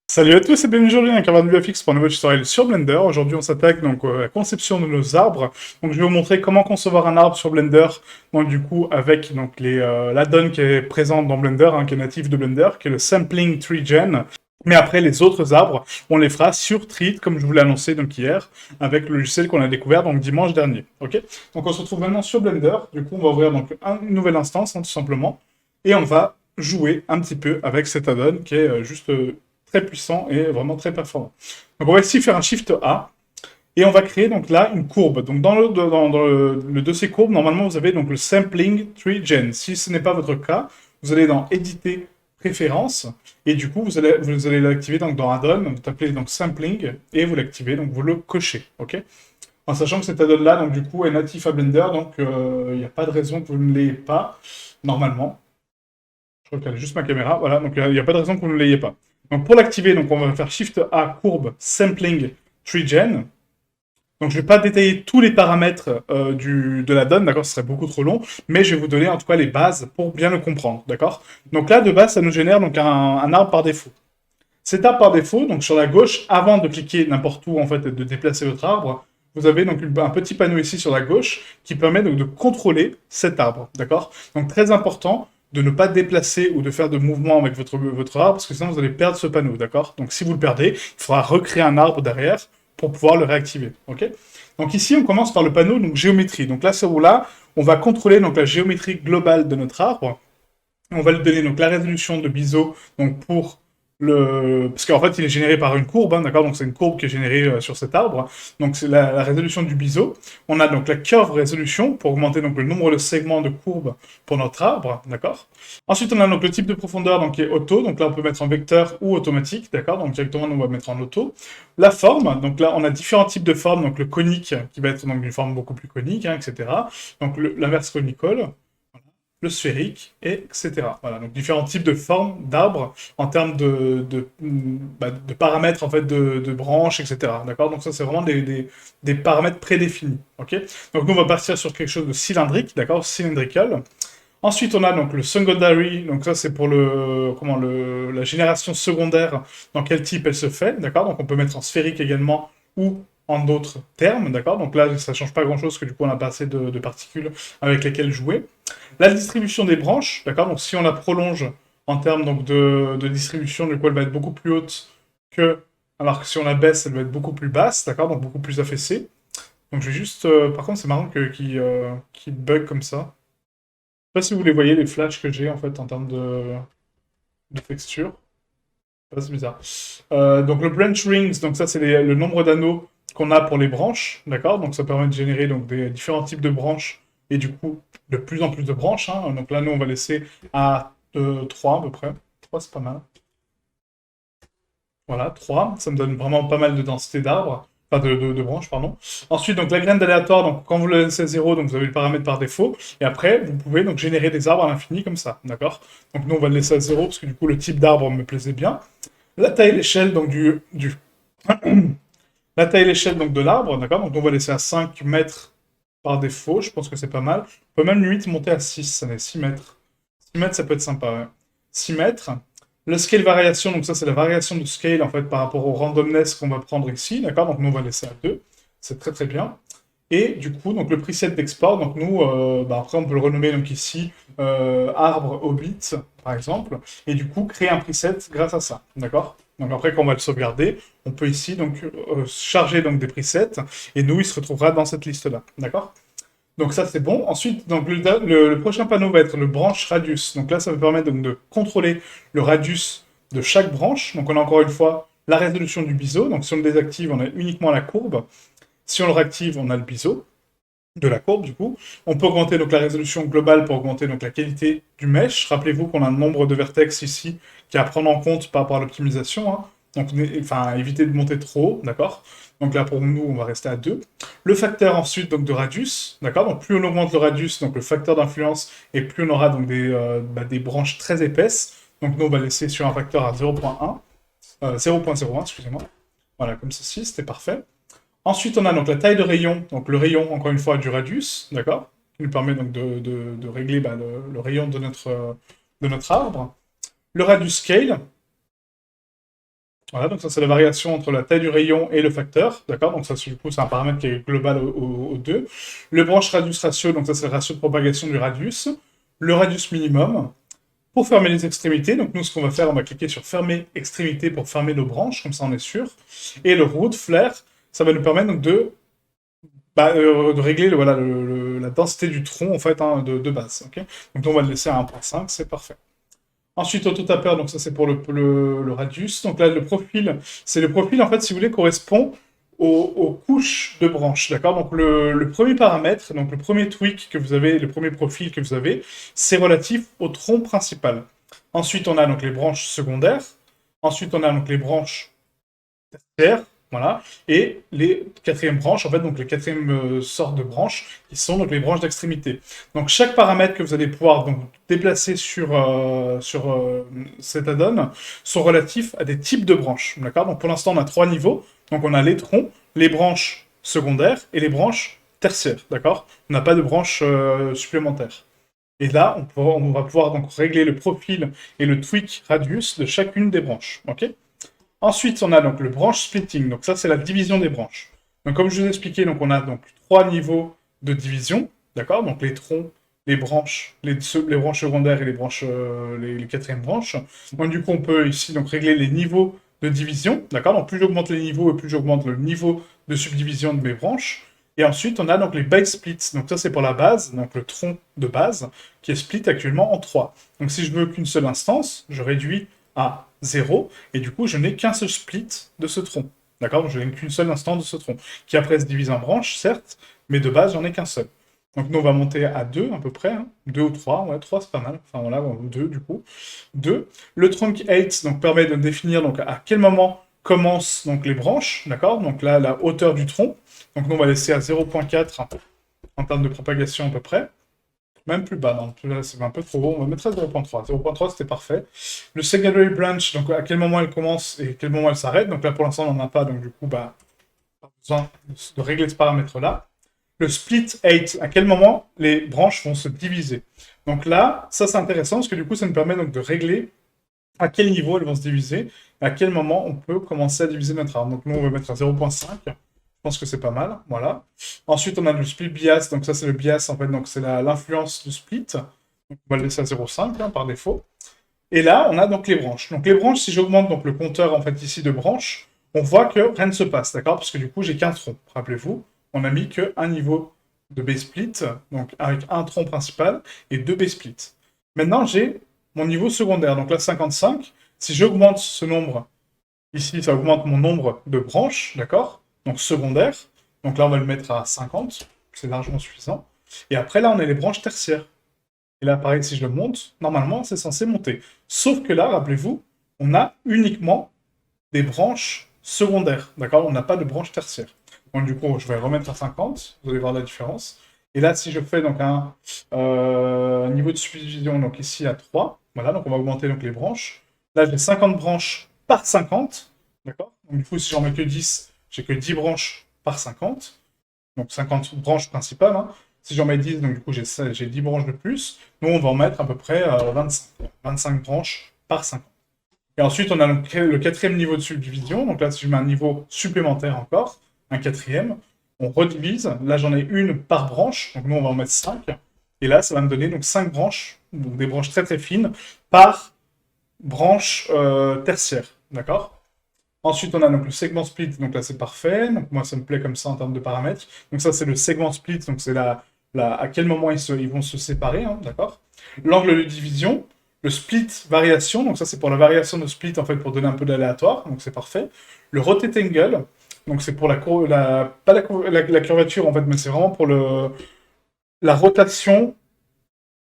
Salut à tous et bienvenue aujourd'hui dans Caravane VFX pour un nouveau tutoriel sur Blender. Aujourd'hui on s'attaque donc à la conception de nos arbres. Donc je vais vous montrer comment concevoir un arbre sur Blender. Donc du coup avec donc l'add-on qui est présent dans Blender, qui est natif de Blender, qui est le Sampling Tree Gen. Mais après les autres arbres, on les fera sur Treat comme je vous l'ai annoncé donc hier avec le logiciel qu'on a découvert donc dimanche dernier. Ok. Donc on se retrouve maintenant sur Blender. Du coup on va ouvrir donc une nouvelle instance tout simplement et on va jouer un petit peu avec cet add-on qui est juste très puissant et vraiment très performant. Donc on va ici faire un Shift A, et on va créer donc là une courbe. Donc dans le dossier courbe, normalement vous avez donc le Sampling Tree Gen. Si ce n'est pas votre cas, vous allez dans Éditer, Préférences, et du coup vous allez l'activer donc dans Add-on, vous tapez donc Sampling, et vous l'activez, donc vous le cochez, ok. En sachant que cet add-on là, donc du coup, est natif à Blender, donc il n'y a pas de raison que vous ne l'ayez pas, normalement. Je recale juste ma caméra. Voilà, donc il n'y a pas de raison que vous ne l'ayez pas. Donc pour l'activer, donc on va faire Shift A, courbe, Sampling, Tree Gen. Donc je ne vais pas détailler tous les paramètres de la donne, d'accord, ce serait beaucoup trop long, mais je vais vous donner en tout cas les bases pour bien le comprendre, d'accord. Donc là, de base, ça nous génère donc un arbre par défaut. Cet arbre par défaut, donc sur la gauche, avant de cliquer n'importe où en fait et de déplacer votre arbre, vous avez donc un petit panneau ici sur la gauche qui permet donc de contrôler cet arbre, d'accord. Donc très important de ne pas déplacer ou de faire de mouvements avec votre arbre, parce que sinon vous allez perdre ce panneau, d'accord. Donc si vous le perdez, il faudra recréer un arbre derrière pour pouvoir le réactiver, ok. Donc ici, on commence par le panneau donc géométrie. Donc là, c'est où là, on va contrôler donc la géométrie globale de notre arbre. On va lui donner donc la résolution de Biseau donc pour parce qu'en fait il est généré par une courbe, d'accord, donc c'est une courbe qui est générée sur cet arbre, donc c'est la résolution du biseau. On a donc la curve résolution pour augmenter donc le nombre de segments de courbe pour notre arbre, d'accord. Ensuite on a donc le type de profondeur donc qui est auto, donc là on peut mettre en vecteur ou automatique, d'accord, donc directement on va mettre en auto. La forme, donc là on a différents types de formes, donc le conique qui va être donc une forme beaucoup plus conique, etc. Donc l'inverse conical, le sphérique, etc. Voilà, donc différents types de formes d'arbres en termes de paramètres en fait de branches, etc. D'accord. Donc ça c'est vraiment des paramètres prédéfinis. Ok. Donc nous on va partir sur quelque chose de cylindrique, d'accord, cylindrical. Ensuite on a donc le secondary, donc ça c'est pour la génération secondaire, dans quel type elle se fait, d'accord. Donc on peut mettre en sphérique également ou en d'autres termes, d'accord. Donc là ça change pas grand chose, que du coup on a pas assez de particules avec lesquelles jouer. La distribution des branches, d'accord, donc si on la prolonge en termes donc, de distribution, du coup elle va être beaucoup plus haute que, alors que si on la baisse, elle va être beaucoup plus basse, d'accord, donc beaucoup plus affaissée. Donc je vais juste, par contre c'est marrant qu'il bug comme ça. Je sais pas si vous les voyez, les flashs que j'ai en fait en termes de texture. C'est bizarre. Donc le branch rings, donc ça c'est le nombre d'anneaux qu'on a pour les branches, d'accord. Donc ça permet de générer donc des différents types de branches et du coup de plus en plus de branches, hein. Donc là nous on va laisser à 3 à peu près. 3 c'est pas mal. Voilà, 3, ça me donne vraiment pas mal de densité d'arbres, enfin de branches, pardon. Ensuite, donc la graine aléatoire, donc quand vous le laissez à 0, donc vous avez le paramètre par défaut, et après, vous pouvez donc générer des arbres à l'infini comme ça, d'accord. Donc nous, on va le laisser à 0, parce que du coup, le type d'arbre me plaisait bien. La taille et l'échelle, donc la taille et l'échelle donc de l'arbre, d'accord, donc on va laisser à 5 mètres par défaut, je pense que c'est pas mal. On peut même limite monter à 6, ça n'est 6 mètres. 6 mètres, ça peut être sympa, ouais. 6 mètres. Le scale variation, donc ça c'est la variation de scale en fait par rapport au randomness qu'on va prendre ici, d'accord. Donc nous on va laisser à 2, c'est très très bien. Et du coup, donc le preset d'export, donc nous, après on peut le renommer donc ici arbre hobbit par exemple, et du coup créer un preset grâce à ça, d'accord. Donc après quand on va le sauvegarder, on peut ici donc charger donc des presets, et nous il se retrouvera dans cette liste là, d'accord. Donc ça c'est bon. Ensuite, donc le prochain panneau va être le branch radius. Donc là, ça va permettre donc, de contrôler le radius de chaque branche. Donc on a encore une fois la résolution du biseau. Donc si on le désactive, on a uniquement la courbe. Si on le réactive, on a le biseau de la courbe du coup. On peut augmenter donc la résolution globale pour augmenter donc la qualité du mesh. Rappelez-vous qu'on a un nombre de vertex ici qui est à prendre en compte par rapport à l'optimisation, hein. Donc enfin éviter de monter trop haut, d'accord. Donc là pour nous on va rester à 2. Le facteur ensuite donc de radius, d'accord. Donc plus on augmente le radius, donc le facteur d'influence, et plus on aura donc des branches très épaisses. Donc nous on va laisser sur un facteur à 0.1, 0.01 excusez-moi. Voilà comme ceci, c'était parfait. Ensuite, on a donc la taille de rayon, donc le rayon, encore une fois, du radius, d'accord, qui nous permet donc de régler le rayon de notre arbre. Le radius scale, Voilà, donc ça c'est la variation entre la taille du rayon et le facteur, d'accord? Donc ça du coup c'est un paramètre qui est global aux deux. Le branche radius ratio, donc ça c'est le ratio de propagation du radius. Le radius minimum. Pour fermer les extrémités, donc nous ce qu'on va faire, on va cliquer sur fermer extrémité pour fermer nos branches, comme ça on est sûr. Et le root flare, ça va nous permettre donc de régler voilà, la densité du tronc en fait hein, de base. Okay, donc on va le laisser à 1.5, c'est parfait. Ensuite, autotapper, donc ça c'est pour le radius. Donc là, le profil, c'est le profil, en fait, si vous voulez, correspond aux couches de branches, d'accord? Donc le premier paramètre, donc le premier tweak que vous avez, le premier profil que vous avez, c'est relatif au tronc principal. Ensuite, on a donc les branches secondaires. Ensuite, on a donc les branches tertiaires, voilà, et les quatrièmes branches, en fait, donc les quatrièmes sortes de branches, qui sont donc les branches d'extrémité. Donc chaque paramètre que vous allez pouvoir donc déplacer sur cet add-on sont relatifs à des types de branches, d'accord? Donc pour l'instant, on a 3 niveaux, donc on a les troncs, les branches secondaires et les branches tertiaires, d'accord? On n'a pas de branches supplémentaires. Et là, on va pouvoir donc régler le profil et le tweak radius de chacune des branches, ok? Ensuite, on a donc le branch splitting. Donc ça, c'est la division des branches. Donc comme je vous ai expliqué, donc on a donc 3 niveaux de division, d'accord? Donc les troncs, les branches, les branches secondaires et les branches, les quatrièmes branches. Donc du coup, on peut ici donc régler les niveaux de division, d'accord? Donc plus j'augmente les niveaux et plus j'augmente le niveau de subdivision de mes branches. Et ensuite, on a donc les base splits. Donc ça, c'est pour la base, donc le tronc de base, qui est split actuellement en 3. Donc si je veux qu'une seule instance, je réduis à 0, et du coup, je n'ai qu'un seul split de ce tronc. D'accord? Donc, je n'ai qu'une seule instance de ce tronc, qui après se divise en branches, certes, mais de base, j'en ai qu'un seul. Donc, nous, on va monter à 2 à peu près, hein. 2 ou 3, ouais, 3 c'est pas mal. Enfin, voilà, 2 du coup. 2. Le trunk 8 donc, permet de définir donc, à quel moment commencent donc, les branches, d'accord? Donc là, la hauteur du tronc. Donc, nous, on va laisser à 0.4 en termes de propagation à peu près. Même plus bas, non, là c'est un peu trop haut, on va mettre à 0.3. 0.3 c'était parfait. Le secondary branch, donc à quel moment elle commence et à quel moment elle s'arrête. Donc là pour l'instant on n'en a pas, donc du coup, bah, pas besoin de régler ce paramètre-là. Le split 8, à quel moment les branches vont se diviser. Donc là, ça c'est intéressant parce que du coup ça nous permet donc de régler à quel niveau elles vont se diviser, et à quel moment on peut commencer à diviser notre arbre. Donc nous on va mettre à 0.5. Je pense que c'est pas mal, voilà. Ensuite, on a le split bias, donc ça c'est le bias, en fait, donc c'est l'influence du split. Donc on va le laisser à 0,5 hein, par défaut. Et là, on a donc les branches. Donc les branches, si j'augmente donc le compteur, en fait, ici de branches, on voit que rien ne se passe, d'accord? Parce que du coup, j'ai qu'un tronc, rappelez-vous. On a mis qu'un niveau de base split, donc avec un tronc principal et 2 base splits. Maintenant, j'ai mon niveau secondaire, donc là 55. Si j'augmente ce nombre, ici, ça augmente mon nombre de branches, d'accord? Donc secondaire. Donc là, on va le mettre à 50. C'est largement suffisant. Et après, là, on a les branches tertiaires. Et là, pareil, si je le monte, normalement, c'est censé monter. Sauf que là, rappelez-vous, on a uniquement des branches secondaires, d'accord? On n'a pas de branches tertiaires. Donc du coup, je vais remettre à 50. Vous allez voir la différence. Et là, si je fais donc un niveau de subdivision, donc ici à 3, voilà, donc on va augmenter donc les branches. Là, j'ai 50 branches par 50, d'accord? Donc du coup, si j'en mets que 10, j'ai que 10 branches par 50, donc 50 branches principales, hein. Si j'en mets 10, donc du coup, j'ai 10 branches de plus. Nous, on va en mettre à peu près 25 branches par 50. Et ensuite, on a le quatrième niveau de subdivision. Donc là, si je mets un niveau supplémentaire encore, un quatrième, on redivise. Là, j'en ai une par branche. Donc nous, on va en mettre 5. Et là, ça va me donner donc 5 branches, donc des branches très très fines, par branche tertiaire. D'accord? Ensuite, on a donc le segment split. Donc là, c'est parfait. Donc moi, ça me plaît comme ça en termes de paramètres. Donc ça, c'est le segment split. Donc c'est à quel moment ils vont se séparer. Hein, d'accord? L'angle de division. Le split variation, donc ça c'est pour la variation de split en fait pour donner un peu d'aléatoire, donc c'est parfait. Le rotate angle, donc c'est pour pas la curvature en fait, mais c'est vraiment pour la rotation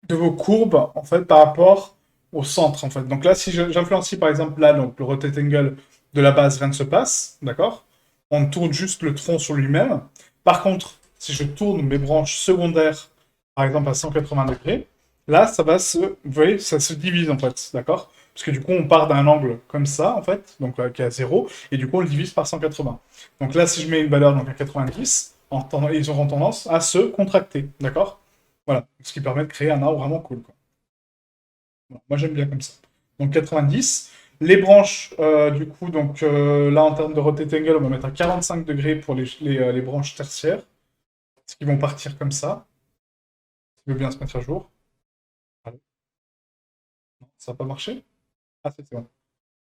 de vos courbes en fait par rapport au centre en fait. Donc là si j'influencie par exemple là donc le rotate angle de la base rien ne se passe, d'accord? On tourne juste le tronc sur lui-même. Par contre si je tourne mes branches secondaires par exemple à 180 degrés, là, vous voyez, ça se divise en fait, d'accord? Parce que du coup, on part d'un angle comme ça, en fait, donc qui est à 0, et du coup, on le divise par 180. Donc là, si je mets une valeur donc, à 90, ils auront tendance à se contracter, d'accord? Voilà, ce qui permet de créer un arbre vraiment cool, quoi. Bon, moi, j'aime bien comme ça. Donc 90. Les branches, du coup, donc là, en termes de rotate angle, on va mettre à 45 degrés pour les branches tertiaires, ce qui vont partir comme ça. Ça veut bien se mettre à jour. Allez. Non, ça n'a pas marché? Ah, c'est bon.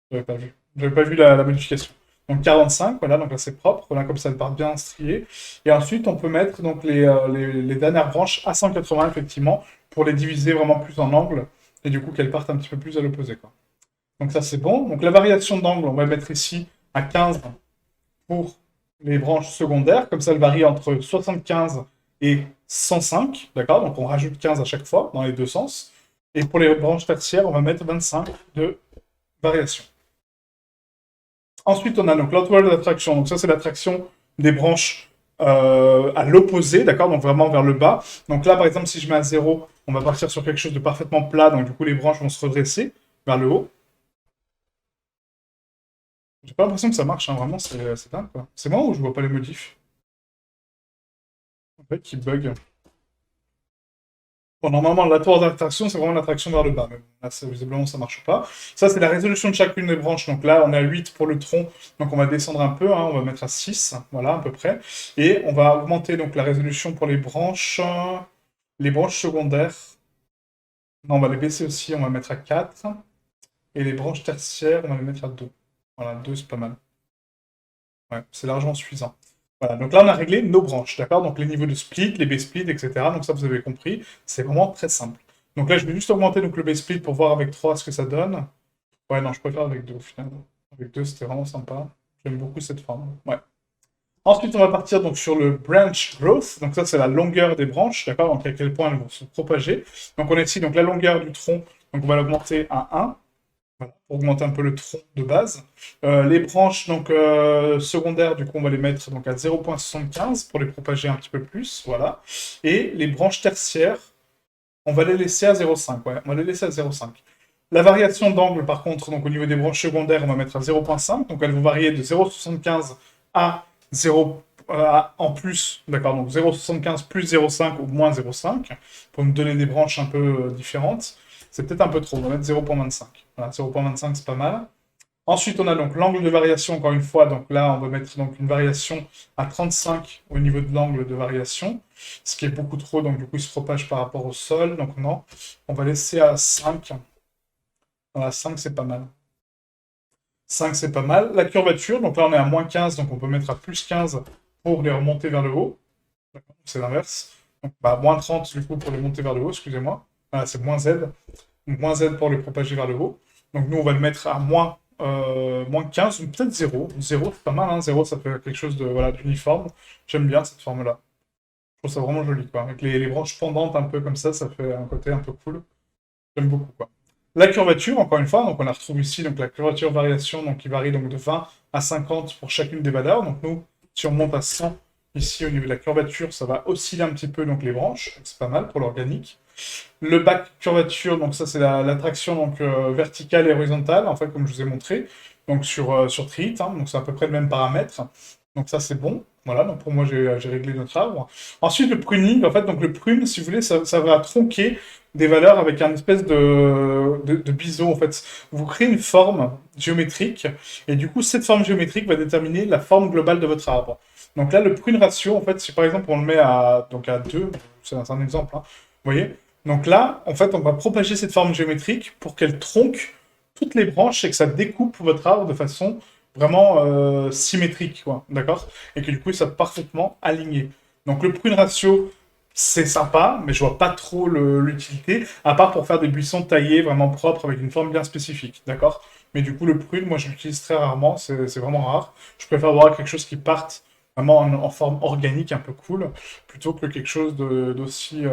J'avais pas vu. J'avais pas vu la modification. Donc 45, voilà, donc là c'est propre, là comme ça elle part bien striée. Et ensuite on peut mettre donc les dernières branches à 180 effectivement, pour les diviser vraiment plus en angle, et du coup qu'elles partent un petit peu plus à l'opposé, quoi. Donc ça c'est bon. Donc la variation d'angle, on va mettre ici à 15 pour les branches secondaires, comme ça elle varie entre 75 et 105, d'accord? Donc on rajoute 15 à chaque fois, dans les deux sens. Et pour les branches tertiaires, on va mettre 25 de variation. Ensuite, on a donc l'outward attraction. Donc ça, c'est l'attraction des branches à l'opposé, d'accord? Donc vraiment vers le bas. Donc là, par exemple, si je mets à 0, on va partir sur quelque chose de parfaitement plat. Donc du coup, les branches vont se redresser vers le haut. J'ai pas l'impression que ça marche, hein. Vraiment, c'est dingue, quoi. C'est moi ou je vois pas les modifs? En fait, qui bug. Bon, normalement, la tour d'attraction, c'est vraiment l'attraction vers le bas. Mais bon, là, visiblement, ça marche pas. Ça, c'est la résolution de chacune des branches. Donc là, on est à 8 pour le tronc. Donc on va descendre un peu, hein, on va mettre à 6, voilà, à peu près. Et on va augmenter donc la résolution pour les branches secondaires. Non, on va les baisser aussi, on va mettre à 4. Et les branches tertiaires, on va les mettre à 2. Voilà, 2, c'est pas mal. Ouais, c'est largement suffisant. Voilà, donc là, on a réglé nos branches, d'accord? Donc les niveaux de split, les B-split, etc. Donc ça, vous avez compris, c'est vraiment très simple. Donc là, je vais juste augmenter donc, le B-split pour voir avec 3 ce que ça donne. Ouais, non, je préfère avec 2 au final. Avec 2, c'était vraiment sympa. J'aime beaucoup cette forme. Ouais. Ensuite, on va partir donc sur le branch growth. Donc ça, c'est la longueur des branches, d'accord? Donc à quel point elles vont se propager. Donc on a ici donc la longueur du tronc. Donc on va l'augmenter à 1. Voilà, pour augmenter un peu le tronc de base. Les branches donc, secondaires, du coup, on va les mettre donc, à 0,75 pour les propager un petit peu plus. Voilà. Et les branches tertiaires, on va les laisser à 0,5. Ouais, on va les laisser à 0,5. La variation d'angle, par contre, donc au niveau des branches secondaires, on va mettre à 0,5. Donc elles vont varier de 0,75 à 0 en plus, d'accord, donc 0,75 plus 0,5 ou moins 0,5, pour nous donner des branches un peu différentes. C'est peut-être un peu trop, on va mettre 0,25. Voilà, 0,25 c'est pas mal. Ensuite, on a donc l'angle de variation, encore une fois. Donc là, on va mettre donc une variation à 35 au niveau de l'angle de variation, ce qui est beaucoup trop, donc du coup, il se propage par rapport au sol. Donc non, on va laisser à 5. Voilà, 5, c'est pas mal. 5, c'est pas mal. La curvature, donc là, on est à moins 15, donc on peut mettre à plus 15 pour les remonter vers le haut. C'est l'inverse. Donc, bah, moins 30, du coup, pour les monter vers le haut, excusez-moi. Voilà, c'est moins Z. Donc, moins Z pour les propager vers le haut. Donc, nous, on va le mettre à moins 15, ou peut-être 0. 0, c'est pas mal, hein. 0, ça fait quelque chose de, voilà, d'uniforme. J'aime bien cette forme-là. Je trouve ça vraiment joli, quoi. Avec les branches pendantes un peu comme ça fait un côté un peu cool. J'aime beaucoup, quoi. La curvature, encore une fois, donc on la retrouve ici, donc la curvature variation, donc qui varie donc de 20 à 50 pour chacune des valeurs. Donc nous, si on monte à 100 ici au niveau de la curvature, ça va osciller un petit peu donc les branches, c'est pas mal pour l'organique. Le bac curvature, donc ça c'est la traction donc verticale et horizontale, en fait comme je vous ai montré, donc sur Treat, hein, donc c'est à peu près le même paramètre. Donc ça c'est bon. Voilà, donc pour moi j'ai réglé notre arbre. Ensuite le pruning, en fait, donc le prune, si vous voulez, ça va tronquer des valeurs avec un espèce de biseau, en fait. Vous créez une forme géométrique, et du coup cette forme géométrique va déterminer la forme globale de votre arbre. Donc là le prune ratio, en fait, si par exemple on le met à 2, c'est un exemple, hein, vous voyez? Donc là, en fait, on va propager cette forme géométrique pour qu'elle tronque toutes les branches et que ça découpe votre arbre de façon vraiment symétrique, quoi, d'accord? Et que du coup, il soit parfaitement aligné. Donc le prune ratio, c'est sympa, mais je vois pas trop l'utilité, à part pour faire des buissons taillés vraiment propres avec une forme bien spécifique, d'accord? Mais du coup, le prune, moi, je l'utilise très rarement, c'est vraiment rare. Je préfère avoir quelque chose qui parte vraiment en forme organique, un peu cool, plutôt que quelque chose d'aussi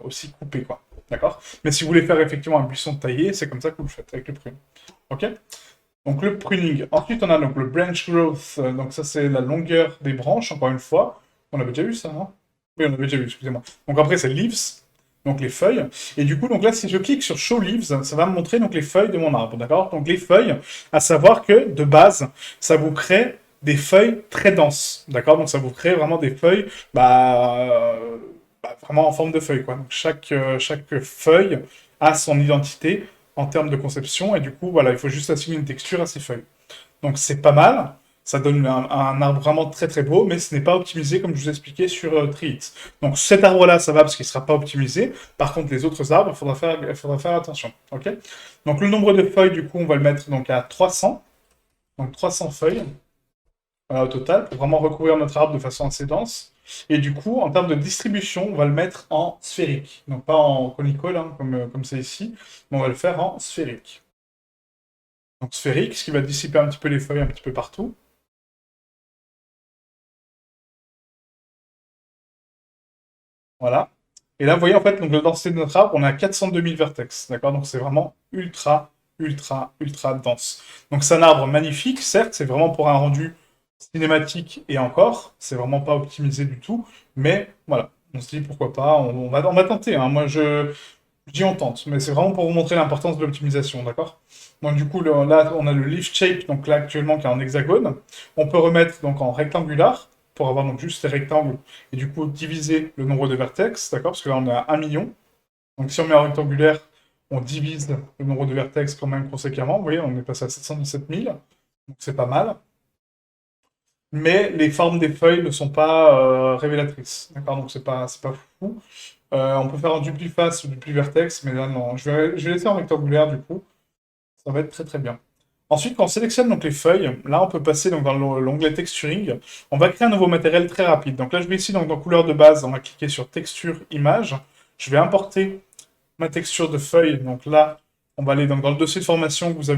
aussi coupé, quoi. D'accord? Mais si vous voulez faire effectivement un buisson taillé, c'est comme ça que vous le faites, avec le prune. Ok? Donc le pruning. Ensuite, on a donc le branch growth. Donc ça, c'est la longueur des branches, encore une fois. On avait déjà vu ça, non? Oui, on avait déjà vu, excusez-moi. Donc après, c'est leaves, donc les feuilles. Et du coup, donc là, si je clique sur Show Leaves, ça va me montrer donc les feuilles de mon arbre, d'accord? Donc les feuilles, à savoir que, de base, ça vous crée des feuilles très denses, d'accord? Donc ça vous crée vraiment des feuilles, vraiment en forme de feuille, quoi. Donc chaque feuille a son identité en termes de conception, et du coup, voilà, il faut juste assigner une texture à ces feuilles. Donc c'est pas mal, ça donne un arbre vraiment très très beau, mais ce n'est pas optimisé comme je vous expliquais sur Treehits. Donc cet arbre-là, ça va parce qu'il ne sera pas optimisé. Par contre, les autres arbres, il faudra faire attention. Ok. Donc le nombre de feuilles, du coup, on va le mettre donc à 300. Donc 300 feuilles au total, pour vraiment recouvrir notre arbre de façon assez dense. Et du coup, en termes de distribution, on va le mettre en sphérique. Donc pas en conical, hein, comme c'est ici, mais on va le faire en sphérique. Donc sphérique, ce qui va dissiper un petit peu les feuilles un petit peu partout. Voilà. Et là, vous voyez, en fait, donc, la densité de notre arbre, on est à 402 000 vertex. D'accord. Donc c'est vraiment ultra, ultra, ultra dense. Donc c'est un arbre magnifique, certes, c'est vraiment pour un rendu cinématique et encore, c'est vraiment pas optimisé du tout, mais voilà, on se dit pourquoi pas, on va tenter, hein. Moi je dis on tente, mais c'est vraiment pour vous montrer l'importance de l'optimisation, d'accord? Donc du coup, là on a le leaf shape, donc là actuellement qui est en hexagone, on peut remettre donc en rectangular, pour avoir donc juste les rectangles, et du coup diviser le nombre de vertex, d'accord? Parce que là on est à 1 million, donc si on met en rectangulaire, on divise le nombre de vertex quand même conséquemment, vous voyez, on est passé à 717 000, donc c'est pas mal. Mais les formes des feuilles ne sont pas révélatrices. D'accord. Donc c'est pas fou. On peut faire en dupliface ou duplivertex, mais là non. Je vais laisser en rectangulaire du coup. Ça va être très très bien. Ensuite, quand on sélectionne donc les feuilles, là on peut passer donc, dans l'onglet texturing. On va créer un nouveau matériel très rapide. Donc là je vais ici donc, dans couleur de base, on va cliquer sur texture image. Je vais importer ma texture de feuille. Donc là, on va aller donc, dans le dossier de formation que vous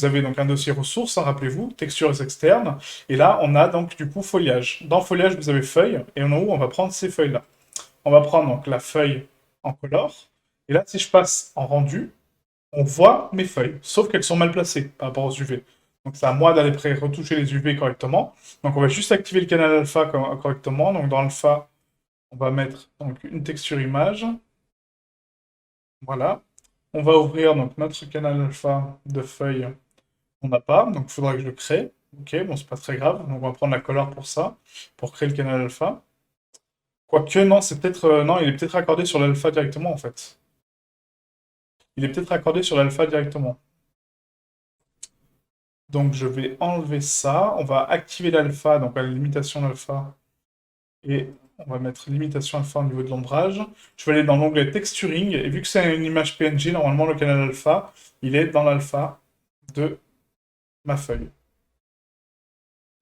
avez donc un dossier ressources, hein, rappelez-vous, textures externes. Et là, on a donc du coup feuillage. Dans feuillage, vous avez feuilles. Et en haut, on va prendre ces feuilles-là. On va prendre donc la feuille en color. Et là, si je passe en rendu, on voit mes feuilles. Sauf qu'elles sont mal placées par rapport aux UV. Donc c'est à moi d'aller retoucher les UV correctement. Donc on va juste activer le canal alpha correctement. Donc dans alpha, on va mettre donc, une texture image. Voilà. On va ouvrir donc notre canal alpha de feuilles qu'on n'a pas, donc il faudra que je le crée. Ok, bon, c'est pas très grave. Donc on va prendre la color pour ça, pour créer le canal alpha. Quoique, non, c'est peut-être. Non, il est peut-être raccordé sur l'alpha directement en fait. Il est peut-être raccordé sur l'alpha directement. Donc je vais enlever ça. On va activer l'alpha, donc la limitation d'alpha. Et on va mettre limitation alpha au niveau de l'ombrage. Je vais aller dans l'onglet texturing. Et vu que c'est une image PNG, normalement le canal alpha, il est dans l'alpha de ma feuille.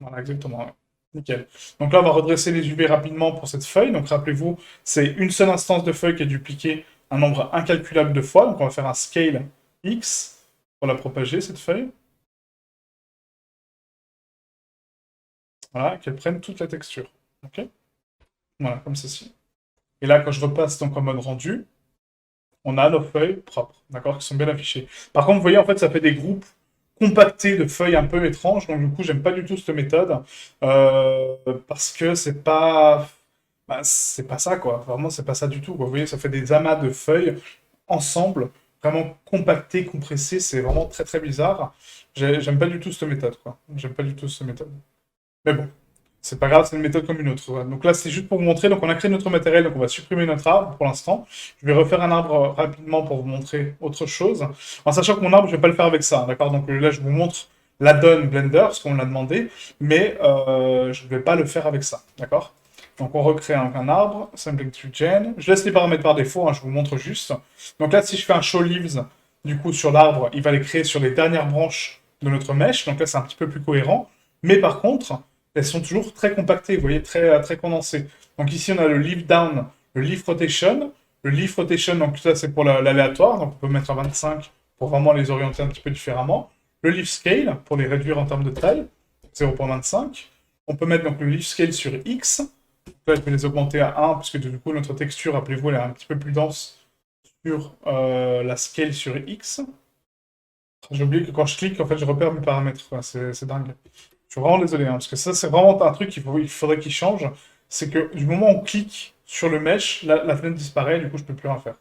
Voilà, exactement. Ouais. Nickel. Donc là, on va redresser les UV rapidement pour cette feuille. Donc rappelez-vous, c'est une seule instance de feuille qui est dupliquée un nombre incalculable de fois. Donc on va faire un scale X pour la propager, cette feuille. Voilà, qu'elle prenne toute la texture. Ok. Voilà, comme ceci. Et là, quand je repasse donc en mode rendu, on a nos feuilles propres, d'accord, qui sont bien affichées. Par contre, vous voyez, en fait, ça fait des groupes compactés de feuilles un peu étranges, donc du coup, j'aime pas du tout cette méthode, parce que c'est pas ça, quoi. Vraiment, c'est pas ça du tout, quoi. Vous voyez, ça fait des amas de feuilles ensemble, vraiment compactées, compressées, c'est vraiment très très bizarre. J'aime pas du tout cette méthode, quoi. J'aime pas du tout cette méthode. Mais bon, c'est pas grave, c'est une méthode comme une autre. Ouais. Donc là, c'est juste pour vous montrer. Donc on a créé notre matériel, donc on va supprimer notre arbre pour l'instant. Je vais refaire un arbre rapidement pour vous montrer autre chose. En sachant que mon arbre, je vais pas le faire avec ça, d'accord. Donc là, je vous montre la donne Blender, ce qu'on l'a demandé, mais je ne vais pas le faire avec ça, d'accord. Donc on recrée un arbre, Sampling to Gen. Je laisse les paramètres par défaut, hein, je vous montre juste. Donc là, si je fais un Show Leaves, du coup, sur l'arbre, il va les créer sur les dernières branches de notre mèche. Donc là, c'est un petit peu plus cohérent. Mais par contre, elles sont toujours très compactées, vous voyez, très, très condensées. Donc ici, on a le leaf down, le leaf rotation. Le leaf rotation, donc ça, c'est pour l'aléatoire, donc on peut mettre à 25 pour vraiment les orienter un petit peu différemment. Le leaf scale, pour les réduire en termes de taille, 0,25. On peut mettre donc le leaf scale sur X. Donc là, je vais les augmenter à 1, puisque du coup, notre texture, rappelez-vous, elle est un petit peu plus dense sur la scale sur X. J'ai oublié que quand je clique, en fait, je repère mes paramètres. C'est dingue. Je suis vraiment désolé, hein, parce que ça, c'est vraiment un truc qu'il faudrait qu'il change. C'est que du moment où on clique sur le mesh, la fenêtre disparaît, du coup, je peux plus rien faire.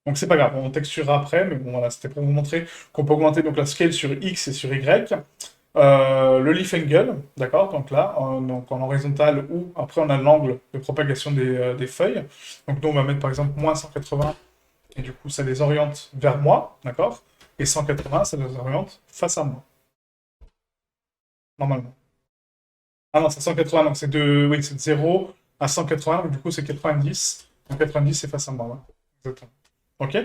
Donc c'est pas grave, on texturera après, mais bon, voilà, c'était pour vous montrer qu'on peut augmenter donc la scale sur X et sur Y. Le leaf angle, d'accord, donc là, donc en horizontal, ou après on a l'angle de propagation des feuilles. Donc nous, on va mettre par exemple moins 180 et du coup, ça les oriente vers moi, d'accord? Et 180, ça les oriente face à moi, normalement. Ah non, c'est 180, donc c'est oui, c'est de 0 à 180, donc du coup, c'est 90. Donc 90, c'est face à moi, ouais. Exactement. Ok?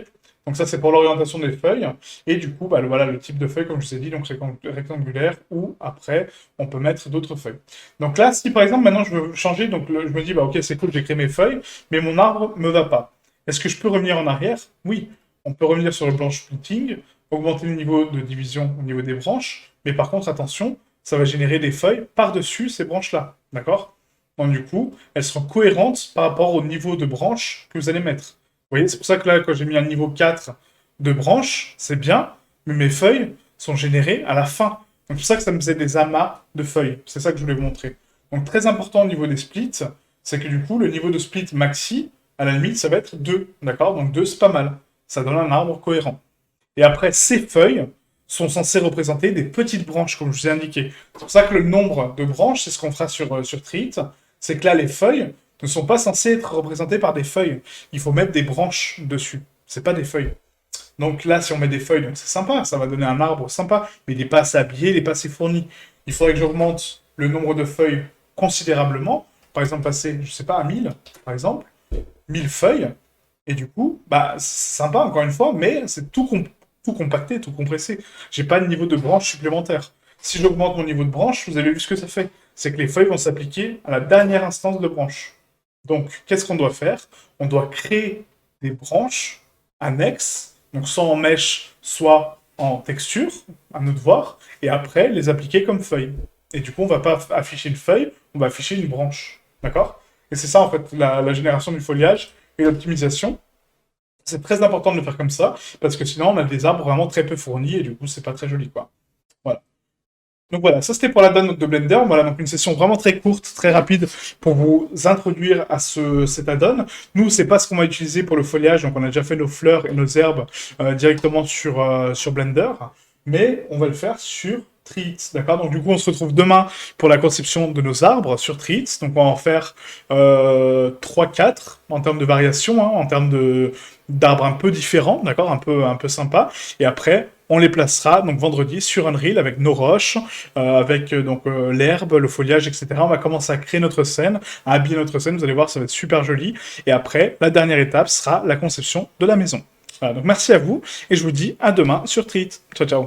Donc ça, c'est pour l'orientation des feuilles. Et du coup, bah, voilà, le type de feuille, comme je vous ai dit, donc c'est rectangulaire, ou après, on peut mettre d'autres feuilles. Donc là, si par exemple, maintenant, je veux changer, donc je me dis, bah ok, c'est cool, j'ai créé mes feuilles, mais mon arbre me va pas. Est-ce que je peux revenir en arrière? Oui. On peut revenir sur le branch splitting, augmenter le niveau de division au niveau des branches, mais par contre, attention, ça va générer des feuilles par-dessus ces branches-là, d'accord? Donc du coup, elles seront cohérentes par rapport au niveau de branche que vous allez mettre. Vous voyez, c'est pour ça que là, quand j'ai mis un niveau 4 de branche, c'est bien, mais mes feuilles sont générées à la fin. Donc c'est pour ça que ça me faisait des amas de feuilles. C'est ça que je voulais vous montrer. Donc très important au niveau des splits, c'est que du coup, le niveau de split maxi, à la limite, ça va être 2, d'accord? Donc 2, c'est pas mal. Ça donne un arbre cohérent. Et après, ces feuilles sont censées représenter des petites branches, comme je vous ai indiqué. C'est pour ça que le nombre de branches, c'est ce qu'on fera sur Treat, c'est que là, les feuilles ne sont pas censées être représentées par des feuilles. Il faut mettre des branches dessus. C'est pas des feuilles. Donc là, si on met des feuilles, donc c'est sympa, ça va donner un arbre sympa, mais il n'est pas assez habillé, il n'est pas assez fourni. Il faudrait que j'augmente le nombre de feuilles considérablement. Par exemple, passer, je sais pas, à 1000, par exemple. 1000 feuilles. Et du coup, bah, c'est sympa, encore une fois, mais c'est tout compacté, tout compressé. J'ai pas de niveau de branche supplémentaire. Si j'augmente mon niveau de branche, vous avez vu ce que ça fait. C'est que les feuilles vont s'appliquer à la dernière instance de branche. Donc, qu'est-ce qu'on doit faire? On doit créer des branches annexes, donc soit en mèche, soit en texture, à nous de voir, et après les appliquer comme feuilles. Et du coup, on va pas afficher une feuille, on va afficher une branche. D'accord? Et c'est ça, en fait, la génération du foliage et l'optimisation. C'est très important de le faire comme ça, parce que sinon, on a des arbres vraiment très peu fournis, et du coup, c'est pas très joli, quoi. Voilà. Donc voilà, ça c'était pour la donne de Blender. Voilà, donc une session vraiment très courte, très rapide pour vous introduire à cet add-on. Nous, c'est pas ce qu'on va utiliser pour le foliage, donc on a déjà fait nos fleurs et nos herbes directement sur Blender, mais on va le faire sur Treats, d'accord? Donc du coup, on se retrouve demain pour la conception de nos arbres sur Treats. Donc on va en faire 3-4 en termes de variation, hein, en termes d'arbres un peu différents, d'accord? Un peu sympa. Et après, on les placera donc vendredi sur Unreal avec nos roches, avec l'herbe, le foliage, etc. On va commencer à créer notre scène, à habiller notre scène. Vous allez voir, ça va être super joli. Et après, la dernière étape sera la conception de la maison. Voilà, donc merci à vous et je vous dis à demain sur Treat. Ciao, ciao.